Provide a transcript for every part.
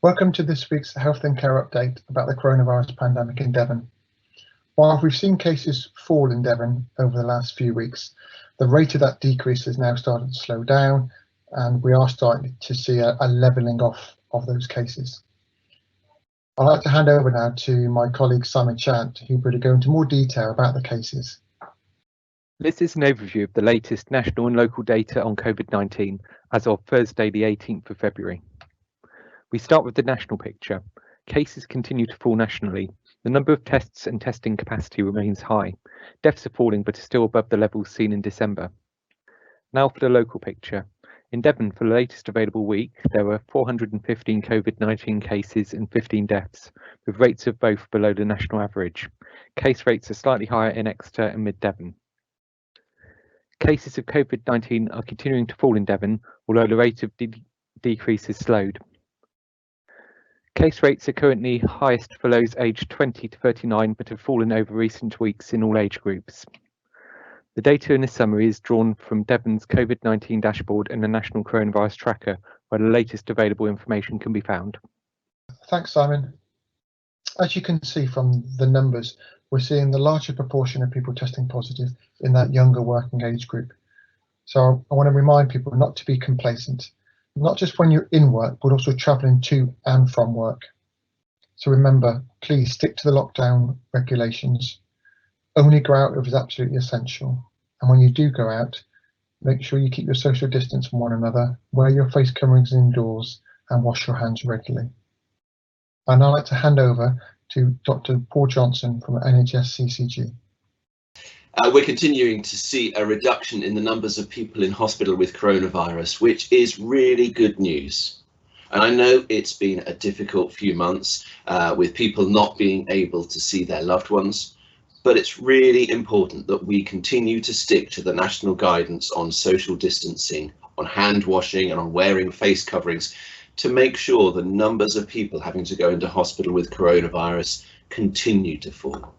Welcome to this week's Health and Care update about the coronavirus pandemic in Devon. While we've seen cases fall in Devon over the last few weeks, the rate of that decrease has now started to slow down, and we are starting to see a levelling off of those cases. I'd like to hand over now to my colleague Simon Chant, who will go into more detail about the cases. This is an overview of the latest national and local data on COVID-19 as of Thursday, the 18th of February. We start with the national picture. Cases continue to fall nationally. The number of tests and testing capacity remains high. Deaths are falling but are still above the levels seen in December. Now for the local picture. In Devon, for the latest available week, there were 415 COVID-19 cases and 15 deaths, with rates of both below the national average. Case rates are slightly higher in Exeter and Mid-Devon. Cases of COVID-19 are continuing to fall in Devon, although the rate of decrease has slowed. Case rates are currently highest for those aged 20 to 39, but have fallen over recent weeks in all age groups. The data in this summary is drawn from Devon's COVID-19 dashboard and the National Coronavirus Tracker, where the latest available information can be found. Thanks, Simon. As you can see from the numbers, we're seeing the larger proportion of people testing positive in that younger working age group. So I want to remind people not to be complacent, not just when you're in work, but also travelling to and from work. So remember, please stick to the lockdown regulations. Only go out if it's absolutely essential. And when you do go out, make sure you keep your social distance from one another, wear your face coverings indoors, and wash your hands regularly. And I'd like to hand over to Dr. Paul Johnson from NHS CCG. We're continuing to see a reduction in the numbers of people in hospital with coronavirus, which is really good news. And I know it's been a difficult few months with people not being able to see their loved ones, but it's really important that we continue to stick to the national guidance on social distancing, on hand washing and on wearing face coverings to make sure the numbers of people having to go into hospital with coronavirus continue to fall.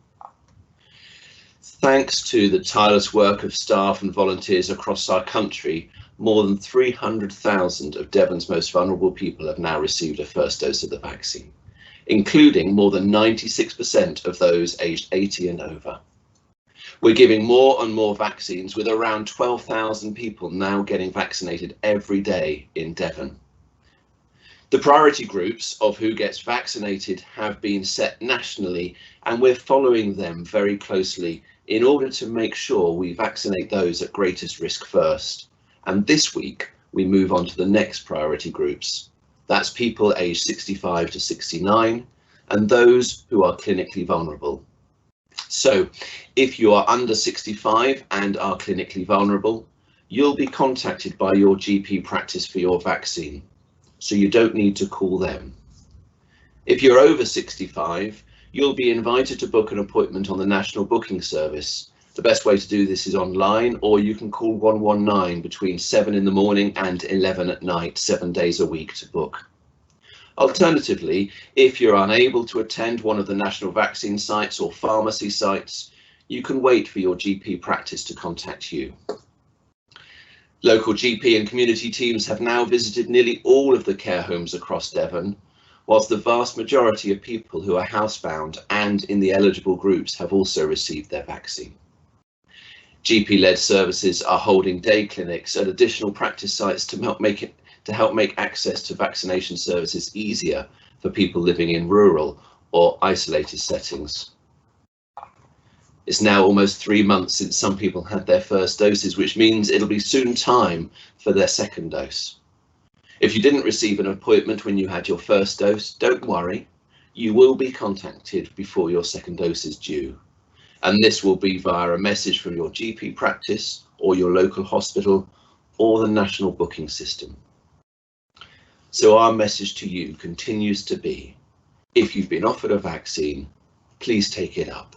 Thanks to the tireless work of staff and volunteers across our country, more than 300,000 of Devon's most vulnerable people have now received a first dose of the vaccine, including more than 96% of those aged 80 and over. We're giving more and more vaccines, with around 12,000 people now getting vaccinated every day in Devon. The priority groups of who gets vaccinated have been set nationally, and we're following them very closely in order to make sure we vaccinate those at greatest risk first. And this week, we move on to the next priority groups. That's people aged 65 to 69 and those who are clinically vulnerable. So if you are under 65 and are clinically vulnerable, you'll be contacted by your GP practice for your vaccine, so you don't need to call them. If you're over 65, you'll be invited to book an appointment on the National Booking Service. The best way to do this is online, or you can call 119 between 7 in the morning and 11 at night, 7 days a week to book. Alternatively, if you're unable to attend one of the national vaccine sites or pharmacy sites, you can wait for your GP practice to contact you. Local GP and community teams have now visited nearly all of the care homes across Devon, whilst the vast majority of people who are housebound and in the eligible groups have also received their vaccine. GP-led services are holding day clinics at additional practice sites to help make access to vaccination services easier for people living in rural or isolated settings. It's now almost 3 months since some people had their first doses, which means it'll be soon time for their second dose. If you didn't receive an appointment when you had your first dose, don't worry. You will be contacted before your second dose is due. And this will be via a message from your GP practice or your local hospital or the national booking system. So our message to you continues to be, if you've been offered a vaccine, please take it up.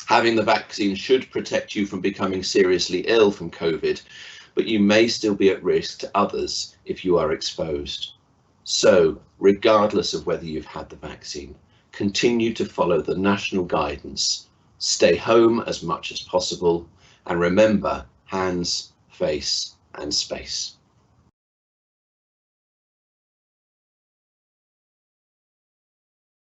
Having the vaccine should protect you from becoming seriously ill from COVID, but you may still be at risk to others if you are exposed. So, regardless of whether you've had the vaccine, continue to follow the national guidance, stay home as much as possible, and remember hands, face, and space.